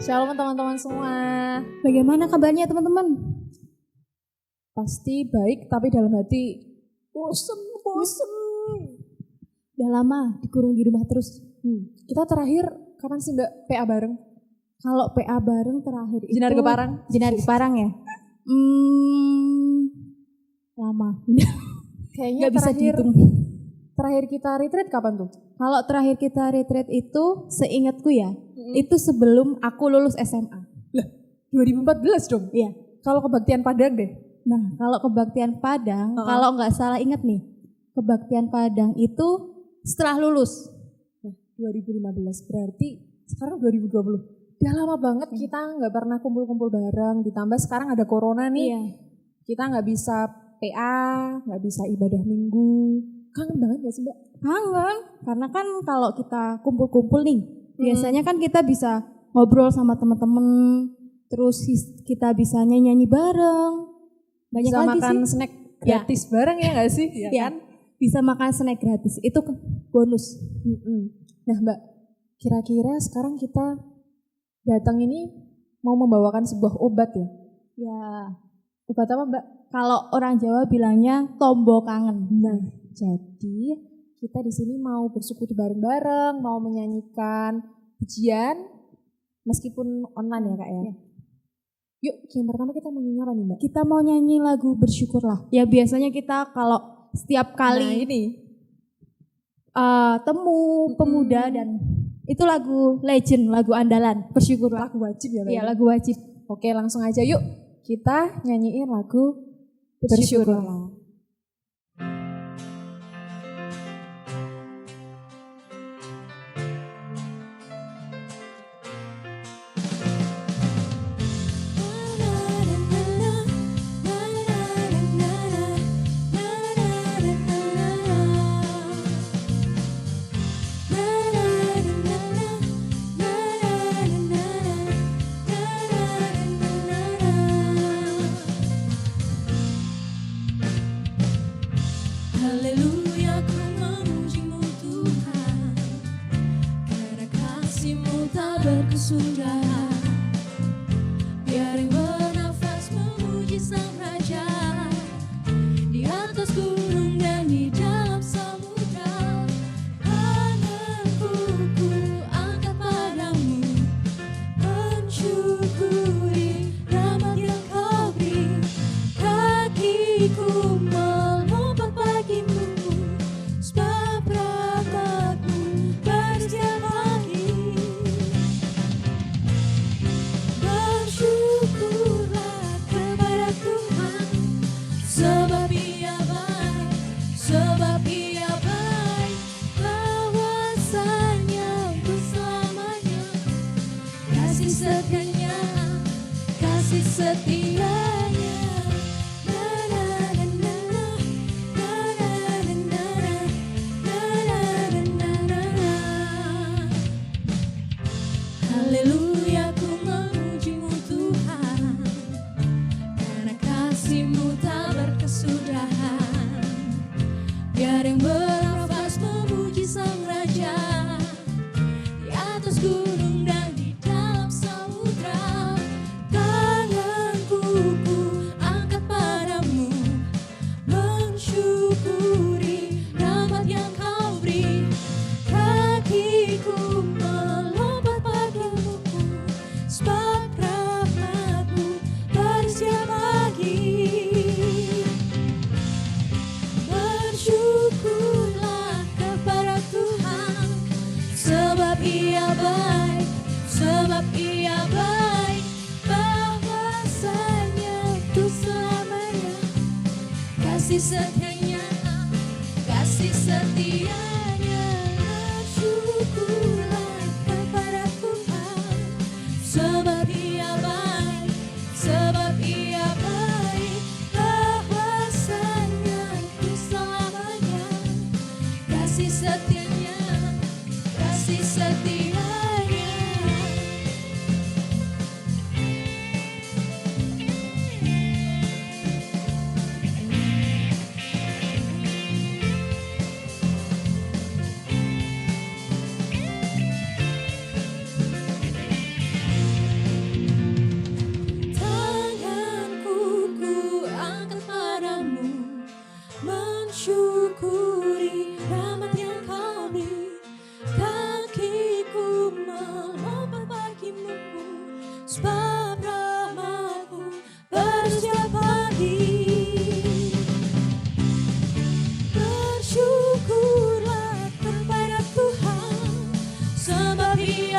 Shalom teman-teman semua. Bagaimana kabarnya teman-teman? Pasti baik tapi dalam hati bosen. Udah lama dikurung di rumah terus. Kita terakhir kapan sih Mbak PA bareng? Kalau PA bareng terakhir itu Jinar Keparang? Jinar Keparang ya? Lama. Kayaknya Gak bisa dihitung. Terakhir kita retreat kapan tuh? Kalau terakhir kita retreat itu seingatku ya, itu sebelum aku lulus SMA. Lah, 2014 dong? Iya. Kalau kebaktian Padang deh. Nah, kalau kebaktian Padang, kalau nggak salah ingat nih, kebaktian Padang itu setelah lulus. Nah, 2015 berarti sekarang 2020. Udah lama banget kita nggak pernah kumpul-kumpul bareng. Ditambah sekarang ada corona nih. Iya. Kita nggak bisa PA, nggak bisa ibadah minggu. Kangen banget gak sih Mbak? Kangen, karena kan kalau kita kumpul-kumpul nih, biasanya kan kita bisa ngobrol sama teman-teman, terus kita bisa nyanyi bareng. Banyak Bisa lagi makan sih. snack gratis bareng ya gak sih? Ya kan? Bisa makan snack gratis, itu bonus. Nah Mbak, kira-kira sekarang kita datang ini mau membawakan sebuah obat ya? Ya, Obat apa Mbak? kalau orang Jawa bilangnya tombo kangen. Nah, jadi kita di sini mau bersekutu bareng-bareng, mau menyanyikan pujian meskipun online ya Kak ya. Yuk, yang pertama kita mau nyanyi apa nih Mbak? Kita mau nyanyi lagu Bersyukurlah. Ya biasanya kita kalau setiap Nah kali ini. temu pemuda dan itu lagu legend, lagu andalan. Bersyukurlah. Lagu wajib ya Kak? Iya, lagu wajib. Oke langsung aja yuk kita nyanyiin lagu Bersyukurlah. Haleluya, ku memuji-Mu Tuhan, karena kasih-Mu tak berkesudahan. Biar yang bernafas memuji Sang Raja, di atas gunung dan di dalam samudra. Tanganku ku angkat padamu, mensyukuri rahmat yang Kau beri. Kakiku melompat bagimu, sebab rahmat-Mu baru setiap pagi. Bersyukurlah kepada Tuhan, sebab Ia baik, sebab Ia baik. Bahwasanya untuk selamanya, kasih setianya, kasih setianya. Haleluya, ku memuji-Mu Tuhan, karena kasih-Mu tak berkesudahan. Biar yang bernafas memuji Sang Raja, di atas gunung dan di dalam samudra. Tanganku ku angkat padamu, mensyukuri rahmat yang Kau beri. Kakiku melompat bagimu, sebab rahmat-Mu baru setiap pagi. Bersyukurlah kepada Tuhan, sebab Ia baik, sebab Ia baik. Bahwasanya untuk selamanya, kasih setianya, kasih setianya. Bersyukurlah kepada Tuhan, sebab Ia baik, sebab Ia baik. Bahwasanya untuk selamanya, kasih setianya, kasih setianya.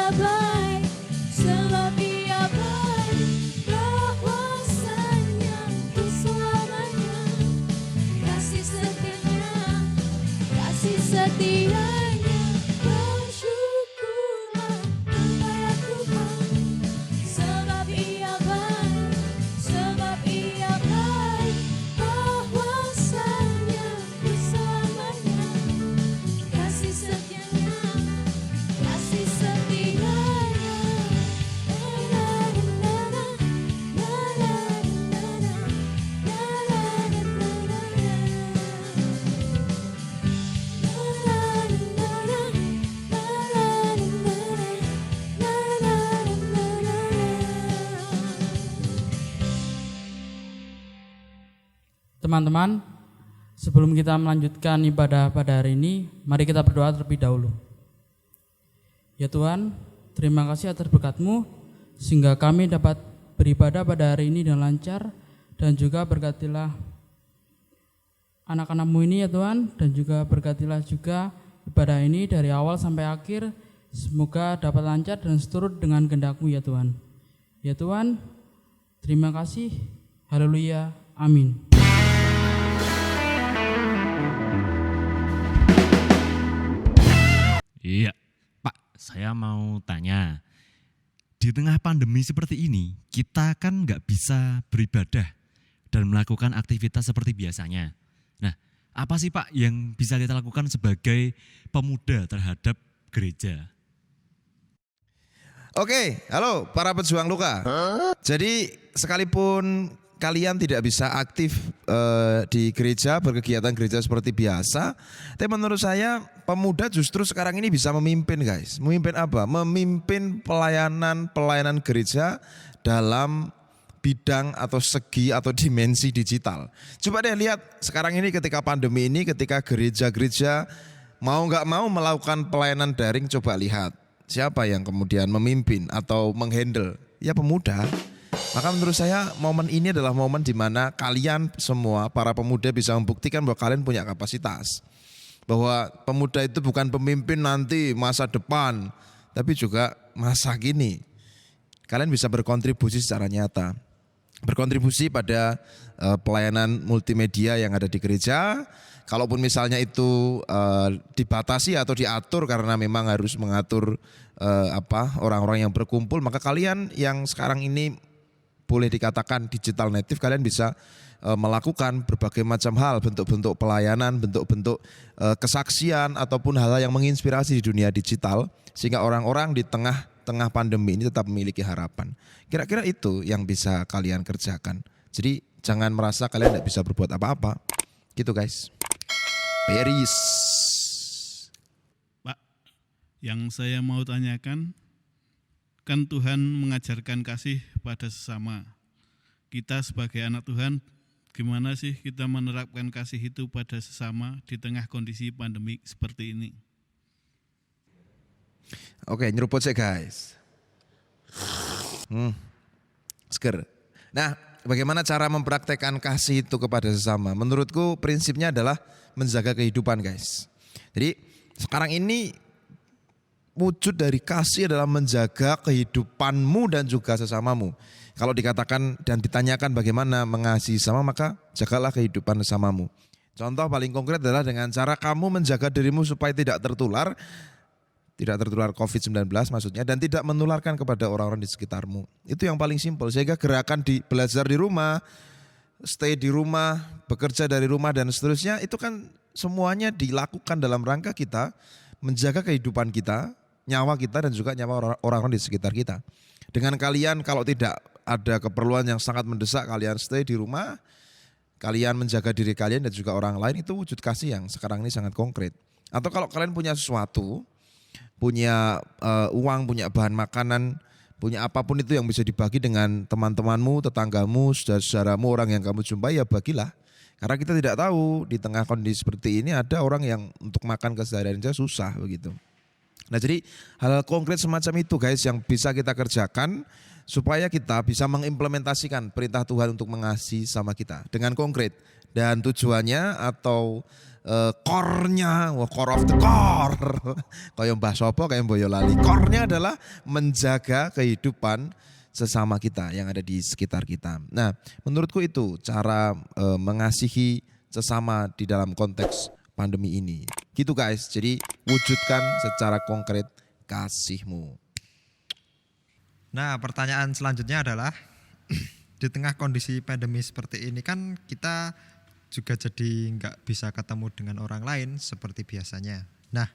Ia baik, sebab Ia baik, bahwasanya untuk selamanya. Kasih setianya, bersyukurlah kepada Tuhan. Sebab Ia baik, bahwasanya untuk selamanya. Kasih setianya, kasih setianya. Teman-teman, sebelum kita melanjutkan ibadah pada hari ini, mari kita berdoa terlebih dahulu. Ya Tuhan, terima kasih atas berkat-Mu, sehingga kami dapat beribadah pada hari ini dengan lancar, dan juga berkatilah anak-anak-Mu ini ya Tuhan, dan juga berkatilah juga ibadah ini dari awal sampai akhir, semoga dapat lancar dan seturut dengan kehendak-Mu ya Tuhan. Ya Tuhan, terima kasih, haleluya, amin. Iya, Pak, saya mau tanya. Di tengah pandemi seperti ini, kita kan nggak bisa beribadah dan melakukan aktivitas seperti biasanya. Nah, apa sih Pak yang bisa kita lakukan sebagai pemuda terhadap gereja? Oke, halo para pejuang luka. Jadi sekalipun kalian tidak bisa aktif di gereja, berkegiatan gereja seperti biasa, tapi menurut saya pemuda justru sekarang ini bisa memimpin guys. Memimpin apa? Memimpin pelayanan gereja dalam bidang atau segi atau dimensi digital. Coba deh lihat sekarang ini ketika pandemi ini, ketika gereja-gereja mau nggak mau melakukan pelayanan daring, coba lihat siapa yang kemudian memimpin atau menghandle? Ya pemuda. Maka menurut saya momen ini adalah momen di mana kalian semua para pemuda bisa membuktikan bahwa kalian punya kapasitas. Bahwa pemuda itu bukan pemimpin nanti masa depan, tapi juga masa kini. Kalian bisa berkontribusi secara nyata. Berkontribusi pada pelayanan multimedia yang ada di gereja. Kalaupun misalnya itu dibatasi atau diatur karena memang harus mengatur orang-orang yang berkumpul, maka kalian yang sekarang ini boleh dikatakan digital native, kalian bisa melakukan berbagai macam hal, bentuk-bentuk pelayanan, bentuk-bentuk kesaksian ataupun hal-hal yang menginspirasi di dunia digital, sehingga orang-orang di tengah pandemi ini tetap memiliki harapan. Kira-kira itu yang bisa kalian kerjakan. Jadi jangan merasa kalian tidak bisa berbuat apa-apa. Gitu guys. Peris. Pak, yang saya mau tanyakan, kan Tuhan mengajarkan kasih pada sesama. Kita sebagai anak Tuhan, gimana sih kita menerapkan kasih itu pada sesama di tengah kondisi pandemi seperti ini? Oke, nyeruput sih guys. Seger. Nah, bagaimana cara mempraktekkan kasih itu kepada sesama? Menurutku prinsipnya adalah menjaga kehidupan guys. Jadi sekarang ini wujud dari kasih adalah menjaga kehidupanmu dan juga sesamamu. Kalau dikatakan dan ditanyakan bagaimana mengasihi sesama, maka jagalah kehidupan sesamamu. Contoh paling konkret adalah dengan cara kamu menjaga dirimu supaya tidak tertular COVID-19 maksudnya, dan tidak menularkan kepada orang-orang di sekitarmu. Itu yang paling simpel, sehingga gerakan belajar di rumah, stay di rumah, bekerja dari rumah dan seterusnya, itu kan semuanya dilakukan dalam rangka kita menjaga kehidupan kita, nyawa kita dan juga nyawa orang-orang di sekitar kita. Dengan kalian kalau tidak ada keperluan yang sangat mendesak, kalian stay di rumah, kalian menjaga diri kalian dan juga orang lain, itu wujud kasih yang sekarang ini sangat konkret. Atau kalau kalian punya sesuatu, punya uang, punya bahan makanan, punya apapun itu yang bisa dibagi dengan teman-temanmu, tetanggamu, saudara-saudaramu, orang yang kamu jumpai, ya bagilah. Karena kita tidak tahu di tengah kondisi seperti ini ada orang yang untuk makan kesehariannya susah begitu. Nah jadi hal-hal konkret semacam itu guys yang bisa kita kerjakan supaya kita bisa mengimplementasikan perintah Tuhan untuk mengasihi sama kita dengan konkret. Dan tujuannya atau core-nya, core of the core, kayak Mbah Sopo, kayak Boyolali, core-nya adalah menjaga kehidupan sesama kita yang ada di sekitar kita. Nah, menurutku itu cara mengasihi sesama di dalam konteks pandemi ini. Gitu guys, jadi wujudkan secara konkret kasihmu. Nah, pertanyaan selanjutnya adalah di tengah kondisi pandemi seperti ini kan kita juga jadi nggak bisa ketemu dengan orang lain seperti biasanya. Nah,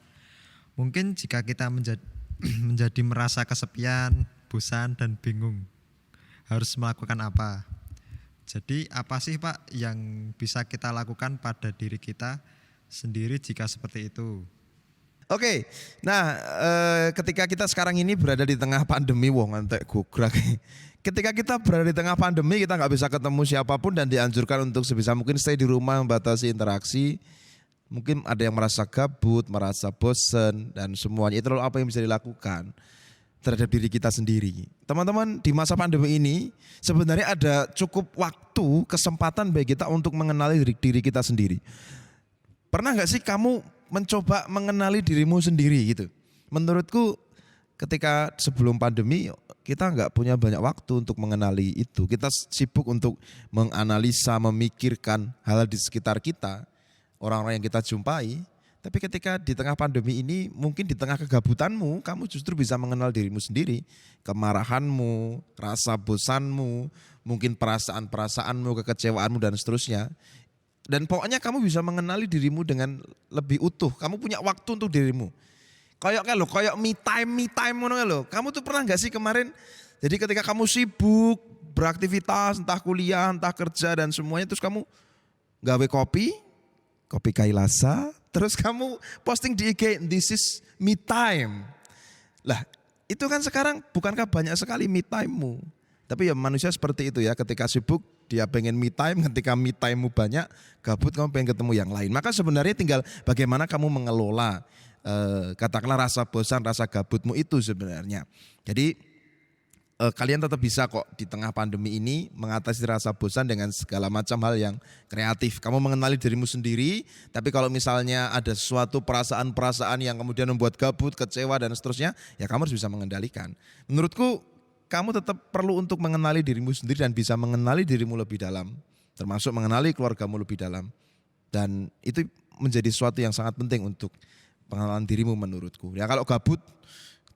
mungkin jika kita menjadi merasa kesepian, bosan dan bingung, harus melakukan apa? Jadi apa sih Pak yang bisa kita lakukan pada diri kita sendiri jika seperti itu? Oke, nah ketika kita sekarang ini berada di tengah pandemi, wong ngantek gugrak. Ketika kita berada di tengah pandemi, kita nggak bisa ketemu siapapun dan dianjurkan untuk sebisa mungkin stay di rumah, membatasi interaksi. Mungkin ada yang merasa gabut, merasa bosen, dan semuanya. Itu lalu apa yang bisa dilakukan terhadap diri kita sendiri. Teman-teman, di masa pandemi ini sebenarnya ada cukup waktu, kesempatan bagi kita untuk mengenali diri kita sendiri. Pernah nggak sih kamu mencoba mengenali dirimu sendiri gitu? Menurutku ketika sebelum pandemi kita nggak punya banyak waktu untuk mengenali itu. Kita sibuk untuk menganalisa, memikirkan hal di sekitar kita, orang-orang yang kita jumpai. Tapi ketika di tengah pandemi ini, mungkin di tengah kegabutanmu, kamu justru bisa mengenal dirimu sendiri. Kemarahanmu, rasa bosanmu, mungkin perasaan-perasaanmu, kekecewaanmu dan seterusnya. Dan pokoknya kamu bisa mengenali dirimu dengan lebih utuh. Kamu punya waktu untuk dirimu. Kayak me time ngono lho. Kamu tuh pernah enggak sih kemarin jadi ketika kamu sibuk beraktivitas entah kuliah, entah kerja dan semuanya terus kamu gawe kopi Kailasa, terus kamu posting di IG this is me time. Lah, itu kan sekarang bukankah banyak sekali me time-mu? Tapi ya manusia seperti itu ya, ketika sibuk dia pengen me time, ketika me time-mu banyak, gabut kamu pengen ketemu yang lain. Maka sebenarnya tinggal bagaimana kamu mengelola katakanlah rasa bosan, rasa gabutmu itu sebenarnya. Jadi kalian tetap bisa kok di tengah pandemi ini mengatasi rasa bosan dengan segala macam hal yang kreatif. Kamu mengenali dirimu sendiri, tapi kalau misalnya ada suatu perasaan-perasaan yang kemudian membuat gabut, kecewa dan seterusnya, ya kamu harus bisa mengendalikan. Menurutku kamu tetap perlu untuk mengenali dirimu sendiri dan bisa mengenali dirimu lebih dalam, termasuk mengenali keluargamu lebih dalam. Dan itu menjadi sesuatu yang sangat penting untuk pengenalan dirimu menurutku. Ya kalau gabut,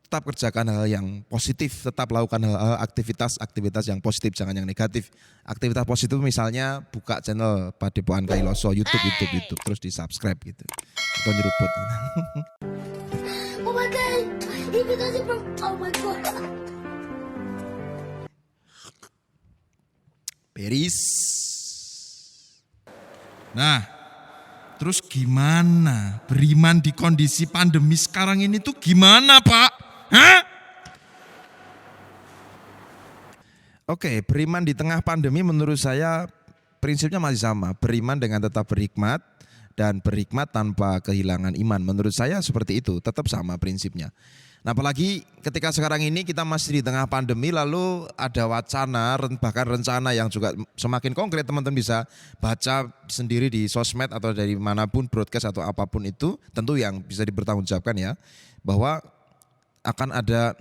tetap kerjakan hal yang positif, tetap lakukan hal-hal aktivitas yang positif, jangan yang negatif. Aktivitas positif misalnya buka channel Padepokan Kailoso, YouTube, terus di subscribe gitu. Atau nyeruput. Oh my god, invitation from, oh my god. Peris. Nah, terus gimana beriman di kondisi pandemi sekarang ini tuh gimana Pak? Hah? Oke, beriman di tengah pandemi menurut saya prinsipnya masih sama. Beriman dengan tetap berhikmat dan berhikmat tanpa kehilangan iman. Menurut saya seperti itu, tetap sama prinsipnya. Nah apalagi ketika sekarang ini kita masih di tengah pandemi lalu ada wacana bahkan rencana yang juga semakin konkret, teman-teman bisa baca sendiri di sosmed atau dari manapun broadcast atau apapun itu, tentu yang bisa dipertanggungjawabkan ya, bahwa akan ada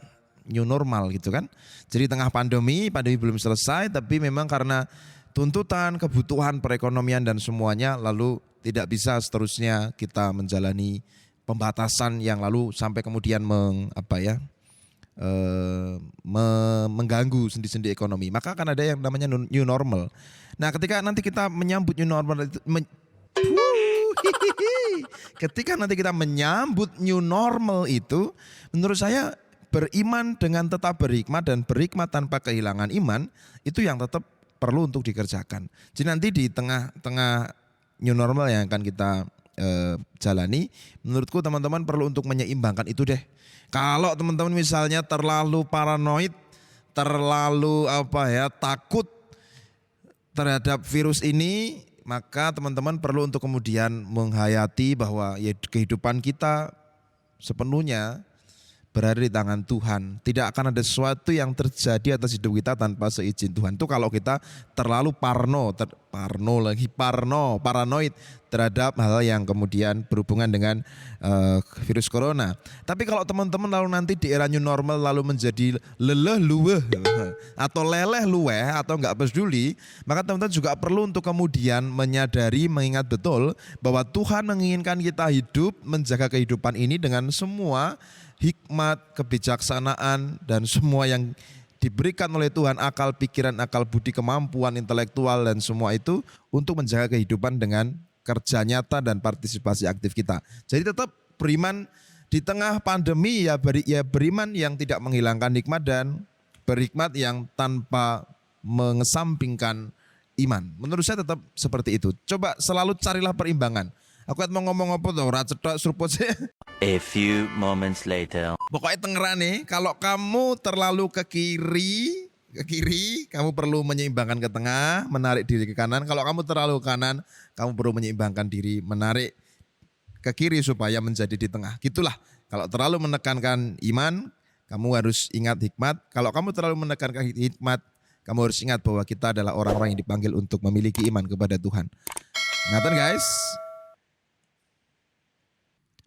new normal gitu kan. Jadi tengah pandemi belum selesai tapi memang karena tuntutan, kebutuhan perekonomian dan semuanya lalu tidak bisa seterusnya kita menjalani pembatasan yang lalu sampai kemudian mengganggu sendi-sendi ekonomi. Maka akan ada yang namanya new normal. Nah ketika nanti kita menyambut new normal itu, ketika nanti kita menyambut new normal itu, menurut saya beriman dengan tetap berhikmat dan berhikmat tanpa kehilangan iman, itu yang tetap perlu untuk dikerjakan. Jadi nanti di tengah-tengah new normal yang akan kita jalani, menurutku teman-teman perlu untuk menyeimbangkan itu deh. Kalau teman-teman misalnya terlalu paranoid, terlalu takut terhadap virus ini, maka teman-teman perlu untuk kemudian menghayati bahwa ya kehidupan kita sepenuhnya berada di tangan Tuhan. Tidak akan ada sesuatu yang terjadi atas hidup kita tanpa seizin Tuhan. Itu kalau kita terlalu paranoid terhadap hal yang kemudian berhubungan dengan virus corona. Tapi kalau teman-teman lalu nanti di era new normal lalu menjadi leleh luweh atau leleh luweh atau enggak peduli, maka teman-teman juga perlu untuk kemudian menyadari, mengingat betul bahwa Tuhan menginginkan kita hidup, menjaga kehidupan ini dengan semua hikmat, kebijaksanaan, dan semua yang diberikan oleh Tuhan, akal, pikiran, akal budi, kemampuan intelektual, dan semua itu untuk menjaga kehidupan dengan kerja nyata dan partisipasi aktif kita. Jadi tetap beriman di tengah pandemi, ya beriman yang tidak menghilangkan hikmat dan berhikmat yang tanpa mengesampingkan iman. Menurut saya tetap seperti itu. Coba selalu carilah perimbangan. Aku mau ngomong apa tuh, ora cetok seruput saya. A few moments later. Pokoknya tengerane, kalau kamu terlalu ke kiri, kamu perlu menyeimbangkan ke tengah, menarik diri ke kanan. Kalau kamu terlalu ke kanan, kamu perlu menyeimbangkan diri, menarik ke kiri supaya menjadi di tengah. Gitulah. Kalau terlalu menekankan iman, kamu harus ingat hikmat. Kalau kamu terlalu menekankan hikmat, kamu harus ingat bahwa kita adalah orang-orang yang dipanggil untuk memiliki iman kepada Tuhan. Ingatan guys.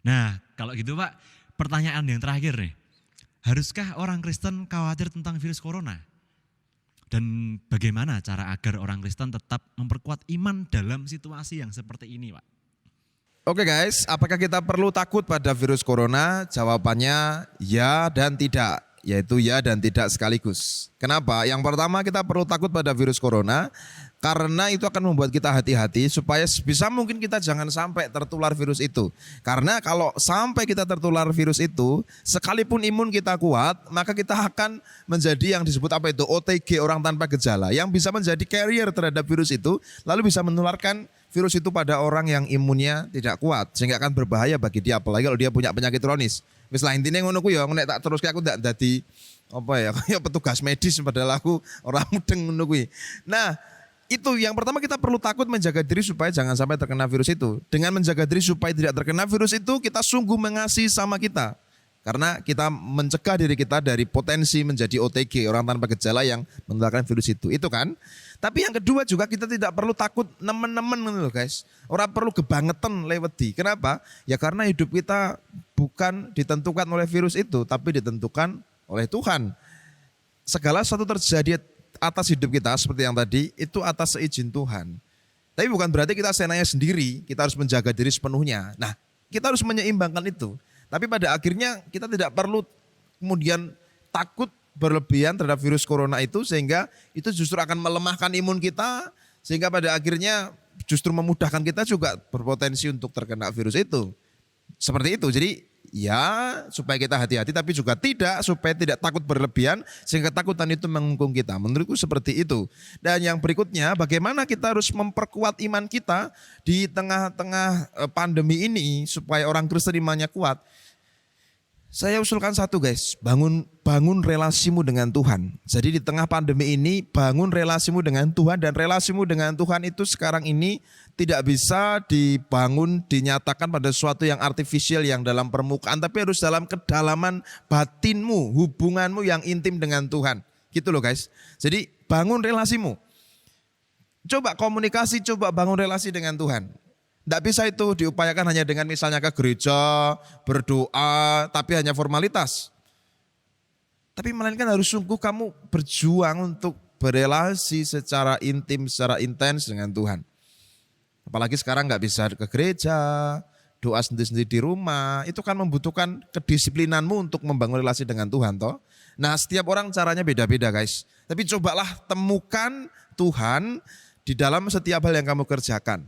Nah, kalau gitu Pak, pertanyaan yang terakhir nih. Haruskah orang Kristen khawatir tentang virus corona? Dan bagaimana cara agar orang Kristen tetap memperkuat iman dalam situasi yang seperti ini, Pak? Oke guys, apakah kita perlu takut pada virus corona? Jawabannya ya dan tidak, yaitu ya dan tidak sekaligus. Kenapa? Yang pertama kita perlu takut pada virus corona karena itu akan membuat kita hati-hati supaya bisa mungkin kita jangan sampai tertular virus itu. Karena kalau sampai kita tertular virus itu, sekalipun imun kita kuat, maka kita akan menjadi yang disebut apa itu OTG, orang tanpa gejala, yang bisa menjadi carrier terhadap virus itu, lalu bisa menularkan virus itu pada orang yang imunnya tidak kuat, sehingga akan berbahaya bagi dia, apalagi kalau dia punya penyakit kronis. Wis lah intine ngono ku ya, nek tak terus aku ndak dadi apa ya, kayak petugas medis padahal aku orang mudeng ngono kuwi. Nah, itu yang pertama kita perlu takut menjaga diri supaya jangan sampai terkena virus itu. Dengan menjaga diri supaya tidak terkena virus itu, kita sungguh mengasihi sama kita. Karena kita mencegah diri kita dari potensi menjadi OTG, orang tanpa gejala yang menularkan virus itu. Itu kan. Tapi yang kedua juga kita tidak perlu takut nemen-nemen loh guys. Orang perlu kebangetan lewati. Kenapa? Ya karena hidup kita bukan ditentukan oleh virus itu, tapi ditentukan oleh Tuhan. Segala sesuatu terjadi atas hidup kita seperti yang tadi, itu atas seizin Tuhan. Tapi bukan berarti kita senanya sendiri, kita harus menjaga diri sepenuhnya. Nah, kita harus menyeimbangkan itu. Tapi pada akhirnya kita tidak perlu kemudian takut berlebihan terhadap virus corona itu, sehingga itu justru akan melemahkan imun kita, sehingga pada akhirnya justru memudahkan kita juga berpotensi untuk terkena virus itu. Seperti itu. Jadi ya supaya kita hati-hati, tapi juga tidak supaya tidak takut berlebihan sehingga ketakutan itu mengungkung kita. Menurutku seperti itu. Dan yang berikutnya, bagaimana kita harus memperkuat iman kita di tengah-tengah pandemi ini supaya orang Kristen imannya kuat. Saya usulkan satu guys, bangun relasimu dengan Tuhan. Jadi di tengah pandemi ini bangun relasimu dengan Tuhan, dan relasimu dengan Tuhan itu sekarang ini tidak bisa dibangun, dinyatakan pada sesuatu yang artifisial yang dalam permukaan, tapi harus dalam kedalaman batinmu, hubunganmu yang intim dengan Tuhan. Gitu loh guys. Jadi bangun relasimu. Coba komunikasi, coba bangun relasi dengan Tuhan. Tidak bisa itu diupayakan hanya dengan misalnya ke gereja, berdoa, tapi hanya formalitas. Tapi melainkan harus sungguh kamu berjuang untuk berelasi secara intim, secara intens dengan Tuhan. Apalagi sekarang nggak bisa ke gereja, doa sendiri-sendiri di rumah, itu kan membutuhkan kedisiplinanmu untuk membangun relasi dengan Tuhan toh. Nah, setiap orang caranya beda-beda guys. Tapi cobalah temukan Tuhan di dalam setiap hal yang kamu kerjakan.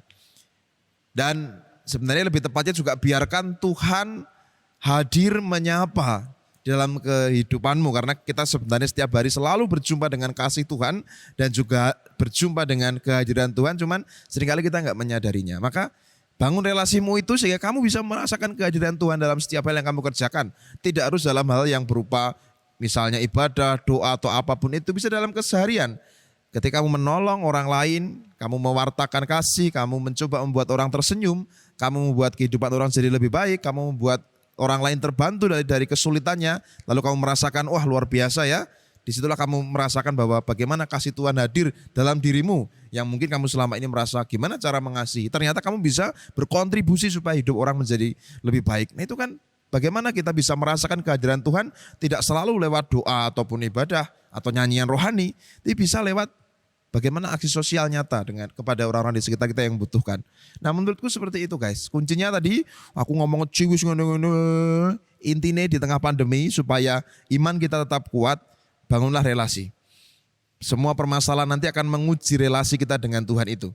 Dan sebenarnya lebih tepatnya juga biarkan Tuhan hadir menyapa dalam kehidupanmu, karena kita sebenarnya setiap hari selalu berjumpa dengan kasih Tuhan dan juga berjumpa dengan kehadiran Tuhan, cuman seringkali kita nggak menyadarinya. Maka bangun relasimu itu sehingga kamu bisa merasakan kehadiran Tuhan dalam setiap hal yang kamu kerjakan. Tidak harus dalam hal yang berupa misalnya ibadah, doa atau apapun, itu bisa dalam keseharian. Ketika kamu menolong orang lain, kamu mewartakan kasih, kamu mencoba membuat orang tersenyum, kamu membuat kehidupan orang jadi lebih baik, kamu membuat orang lain terbantu dari kesulitannya, lalu kamu merasakan wah luar biasa ya. Disitulah kamu merasakan bahwa bagaimana kasih Tuhan hadir dalam dirimu yang mungkin kamu selama ini merasa gimana cara mengasihi. Ternyata kamu bisa berkontribusi supaya hidup orang menjadi lebih baik. Nah itu kan bagaimana kita bisa merasakan kehadiran Tuhan tidak selalu lewat doa ataupun ibadah atau nyanyian rohani, tapi bisa lewat bagaimana aksi sosial nyata kepada orang-orang di sekitar kita yang membutuhkan. Nah menurutku seperti itu guys. Kuncinya tadi aku ngomong ciwis ngono-ngono. Intinya di tengah pandemi supaya iman kita tetap kuat, bangunlah relasi. Semua permasalahan nanti akan menguji relasi kita dengan Tuhan itu.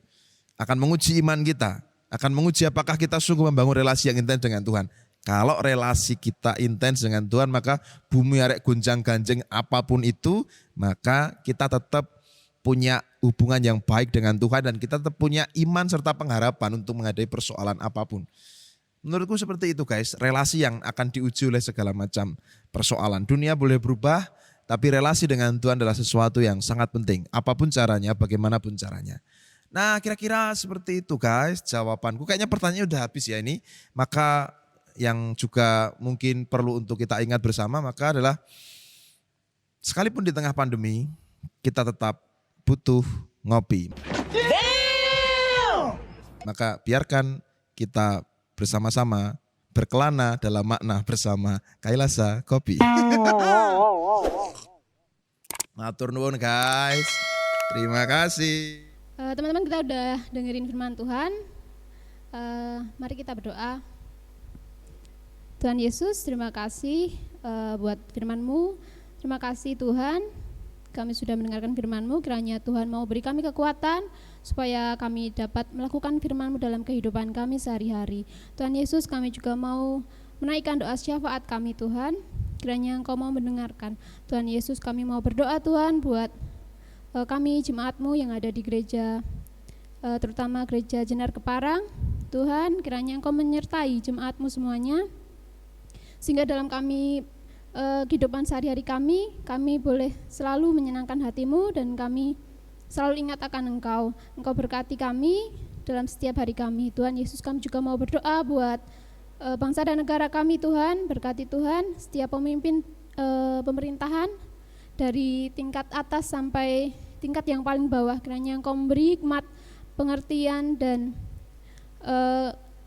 Akan menguji iman kita. Akan menguji apakah kita sungguh membangun relasi yang intens dengan Tuhan. Kalau relasi kita intens dengan Tuhan, maka bumi arek gunjang ganjing apapun itu, maka kita tetap punya hubungan yang baik dengan Tuhan dan kita tetap punya iman serta pengharapan untuk menghadapi persoalan apapun. Menurutku seperti itu guys, relasi yang akan diuji oleh segala macam persoalan. Dunia boleh berubah, tapi relasi dengan Tuhan adalah sesuatu yang sangat penting. Apapun caranya, bagaimanapun caranya. Nah kira-kira seperti itu guys jawabanku. Kayaknya pertanyaannya udah habis ya ini. Maka yang juga mungkin perlu untuk kita ingat bersama maka adalah sekalipun di tengah pandemi kita tetap butuh ngopi. Maka biarkan kita bersama-sama berkelana dalam makna bersama Kailasa Kopi. Matur nuwun guys. Terima kasih. Teman-teman kita udah dengerin firman Tuhan. Mari kita berdoa. Tuhan Yesus, terima kasih buat firman-Mu. Terima kasih Tuhan, kami sudah mendengarkan firman-Mu. Kiranya Tuhan mau beri kami kekuatan supaya kami dapat melakukan firman-Mu dalam kehidupan kami sehari-hari. Tuhan Yesus, kami juga mau menaikkan doa syafaat kami Tuhan. Kiranya Engkau mau mendengarkan. Tuhan Yesus, kami mau berdoa Tuhan buat kami jemaat-Mu yang ada di gereja, terutama gereja Jenar Keparang. Tuhan, kiranya Engkau menyertai jemaat-Mu semuanya. Sehingga dalam kehidupan sehari-hari kami boleh selalu menyenangkan hati-Mu dan kami selalu ingat akan Engkau. Engkau berkati kami dalam setiap hari kami. Tuhan Yesus, kami juga mau berdoa buat bangsa dan negara kami Tuhan. Berkati Tuhan setiap pemimpin pemerintahan dari tingkat atas sampai tingkat yang paling bawah. Kiranya Engkau memberi hikmat, pengertian dan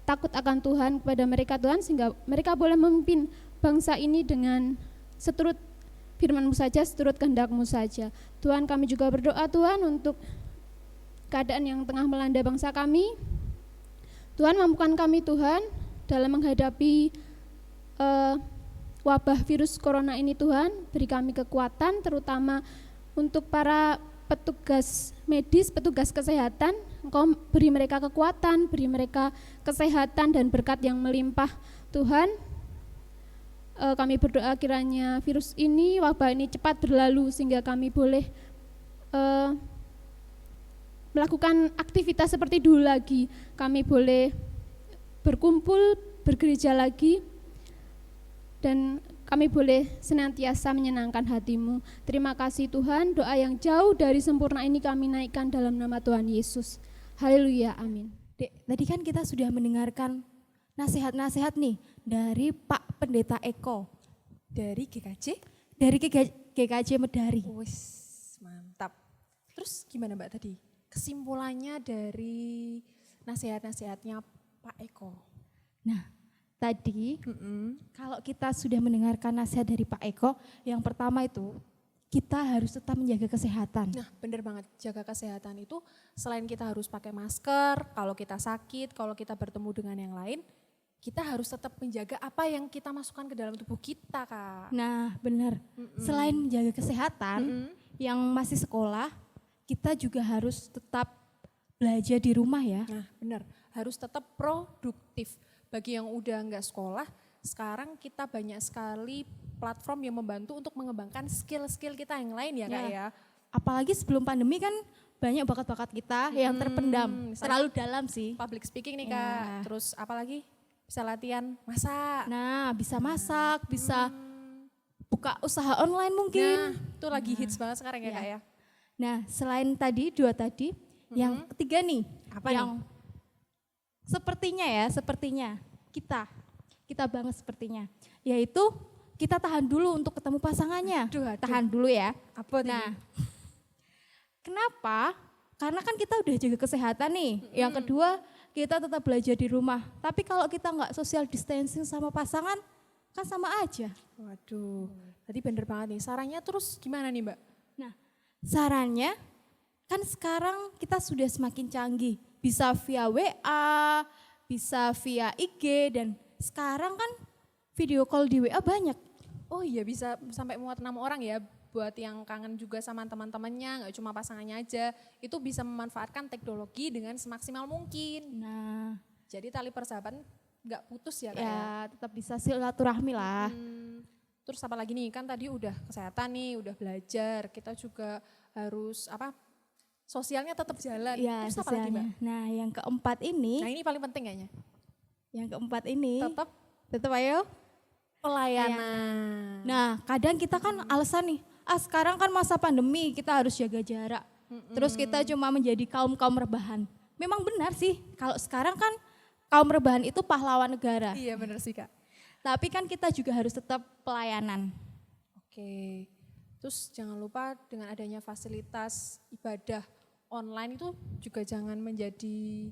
takut akan Tuhan kepada mereka Tuhan, sehingga mereka boleh memimpin bangsa ini dengan seturut firman-Mu saja, seturut kehendak-Mu saja. Tuhan, kami juga berdoa Tuhan untuk keadaan yang tengah melanda bangsa kami. Tuhan, mampukan kami Tuhan dalam menghadapi wabah virus corona ini Tuhan. Beri kami kekuatan terutama untuk para petugas medis, petugas kesehatan. Engkau beri mereka kekuatan, beri mereka kesehatan dan berkat yang melimpah Tuhan. Kami berdoa kiranya virus ini, wabah ini cepat berlalu sehingga kami boleh melakukan aktivitas seperti dulu lagi. Kami boleh berkumpul, bergereja lagi, dan kami boleh senantiasa menyenangkan hati-Mu. Terima kasih Tuhan, doa yang jauh dari sempurna ini kami naikkan dalam nama Tuhan Yesus. Haleluya, amin. Dek, tadi kan kita sudah mendengarkan nasihat-nasihat nih dari Pak Pendeta Eko. Dari GKJ? Dari GKJ Medari. Wis, mantap. Terus gimana Mbak tadi? Kesimpulannya dari nasihat-nasihatnya Pak Eko. Nah, tadi kalau kita sudah mendengarkan nasihat dari Pak Eko, yang pertama itu kita harus tetap menjaga kesehatan. Nah benar banget, jaga kesehatan itu selain kita harus pakai masker, kalau kita sakit, kalau kita bertemu dengan yang lain, kita harus tetap menjaga apa yang kita masukkan ke dalam tubuh kita Kak. Nah benar, selain menjaga kesehatan, yang masih sekolah, kita juga harus tetap belajar di rumah ya. Nah benar, harus tetap produktif. Bagi yang udah enggak sekolah, sekarang kita banyak sekali platform yang membantu untuk mengembangkan skill-skill kita yang lain ya Kak ya. Apalagi sebelum pandemi kan banyak bakat-bakat kita yang terpendam, terlalu dalam sih. Public speaking nih Kak, terus apalagi bisa latihan masak. Nah bisa masak, bisa buka usaha online mungkin. Nah itu lagi hits banget sekarang ya Kak ya. Nah selain tadi, dua tadi, yang ketiga nih, apa yang sepertinya kita kita banget sepertinya. Yaitu kita tahan dulu untuk ketemu pasangannya. Aduh. Tahan dulu ya. Apa nih? Nah, kenapa? Karena kan kita udah jaga kesehatan nih. Yang kedua, kita tetap belajar di rumah. Tapi kalau kita nggak social distancing sama pasangan, kan sama aja. Waduh, tadi bener banget nih. Sarannya terus gimana nih Mbak? Nah, sarannya kan sekarang kita sudah semakin canggih. Bisa via WA, bisa via IG, dan sekarang kan video call di WA banyak. Oh iya, bisa sampai muat 6 orang ya, buat yang kangen juga sama teman-temannya, nggak cuma pasangannya aja. Itu bisa memanfaatkan teknologi dengan semaksimal mungkin. Nah, Jadi tali persahabatan nggak putus ya Kak ya ya? tetap bisa silaturahmi lah. Terus apa lagi nih, kan tadi udah kesehatan nih, udah belajar, kita juga harus sosialnya tetap jalan. Ya, Terus apa lagi Mbak? sosialnya. Nah, yang keempat ini, Nah ini paling penting kayaknya, tetap ayo pelayanan. Nah, kadang kita kan alasan nih, sekarang kan masa pandemi, kita harus jaga jarak. Terus kita cuma menjadi kaum-kaum rebahan. Memang benar sih, kalau sekarang kan kaum rebahan itu pahlawan negara. Iya benar sih Kak. Tapi kan kita juga harus tetap pelayanan. Oke, terus jangan lupa dengan adanya fasilitas ibadah online itu juga jangan menjadi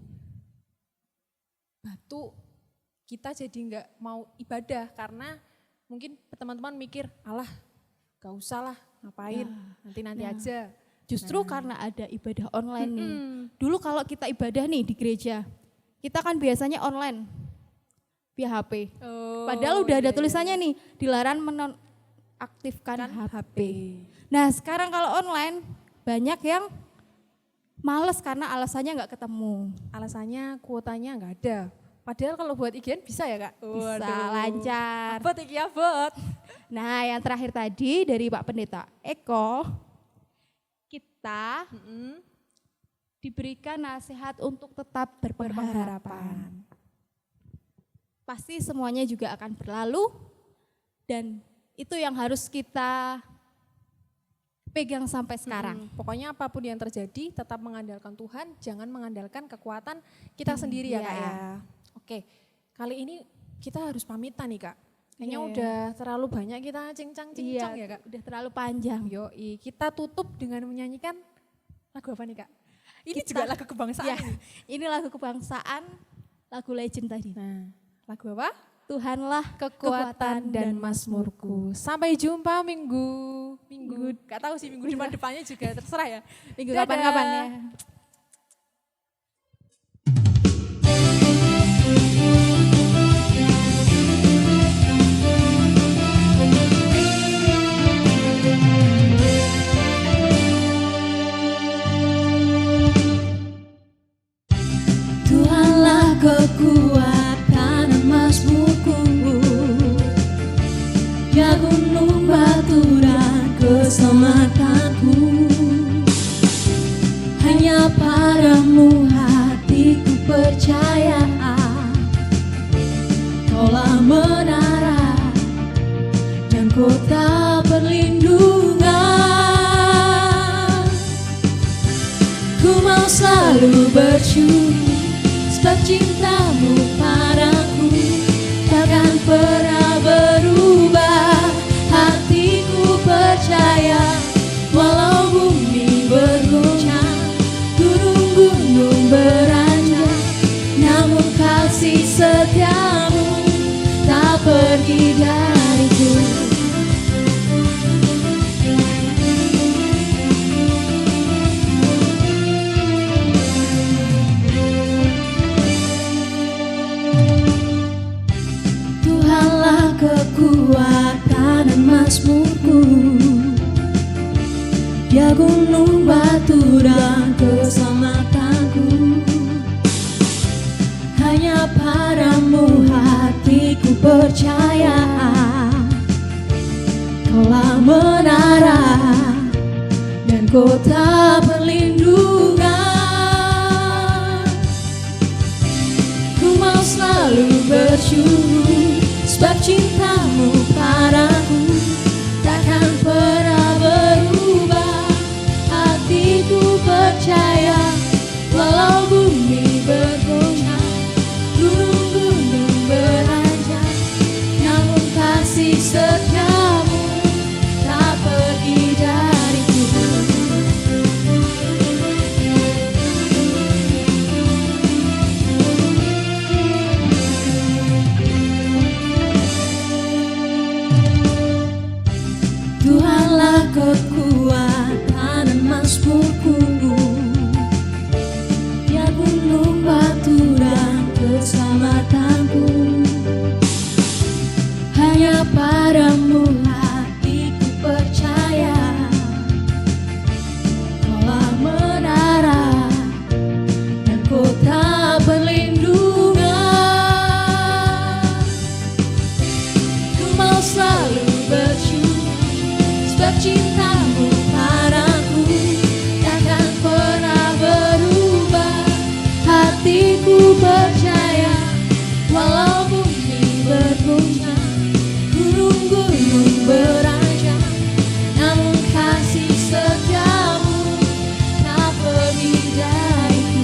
batu kita jadi nggak mau ibadah, karena mungkin teman-teman mikir, alah gak usah lah ngapain, nanti aja. Justru karena ada ibadah online nih. Dulu kalau kita ibadah nih di gereja, kita kan biasanya online via HP. Padahal udah ada tulisannya nih, dilarang menonaktifkan HP. Nah sekarang kalau online banyak yang males karena alasannya nggak ketemu. Alasannya kuotanya nggak ada. Padahal kalau buat IGN bisa ya Kak? Bisa lancar. Abot iki abot. Nah yang terakhir tadi dari Pak Pendeta Eko, kita diberikan nasihat untuk tetap berpengharapan. Pasti semuanya juga akan berlalu dan itu yang harus kita pegang sampai sekarang. Pokoknya apapun yang terjadi tetap mengandalkan Tuhan, jangan mengandalkan kekuatan kita sendiri ya Kak ya. Oke, kali ini kita harus pamitan nih Kak. Kayaknya udah terlalu banyak kita cincang-cincang ya Kak. Udah terlalu panjang. Yoi, kita tutup dengan menyanyikan lagu apa nih Kak? Ini juga lagu kebangsaan. Ya, ini lagu kebangsaan, lagu legend tadi. Nah, lagu apa? Tuhanlah Kekuatan dan Mazmurku. Sampai jumpa minggu gak tahu sih minggu depannya juga terserah ya. Minggu kapan-kapan ya. Tuhanlah kekuatan dan mazmurku, ya gunung batu dan keselamatanku. Hanya padamu hatiku percaya, Kaulah menara dan kota perlindungan. Ku mau selalu bersyukur sebab cintamu padaku takkan pernah berubah. Hatiku percaya walau bumi bergoncang, gunung-gunung beranjak, namun kasih setiamu tak pergi dariku. Kekuatan dan mazmurku, ya gunung batu dan keselamatanku. Hanya padamu hatiku percaya, Kaulah menara dan kota perlindungan. Ku mau selalu bersyukur sebab cintamu padaku takkan pernah berubah. Hatiku percaya walau bumi bergoncang, gunung-gunung beranjak, kekuatan dan mazmurku, ya gunung batu dan keselamatanku. Hanya padamu hatiku percaya, Kaulah menara dan kota perlindungan. Ku mau selalu bersyukur sebab cintamu padaku takkan pernah berubah. Hatiku percaya walau bumi berguncang, gunung-gunung beranjak, namun kasih setiamu tak pergi dariku.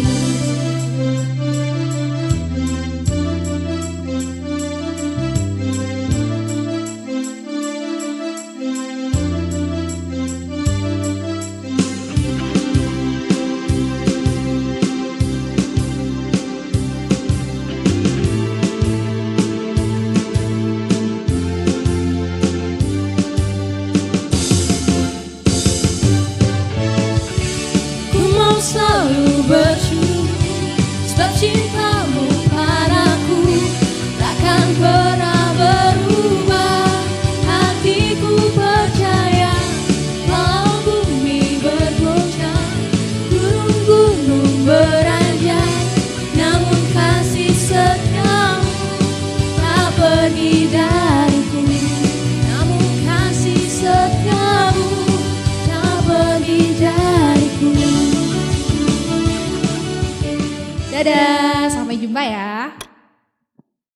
Ku mau selalu bersyukur sebab cintamu padaku takkan pernah berubah. Hatiku percaya walau bumi bergoncang, gunung-gunung beranjak, namun kasih setiamu tak pergi dariku. Namun kasih setiamu tak pergi dariku. Dadah, sampai jumpa ya.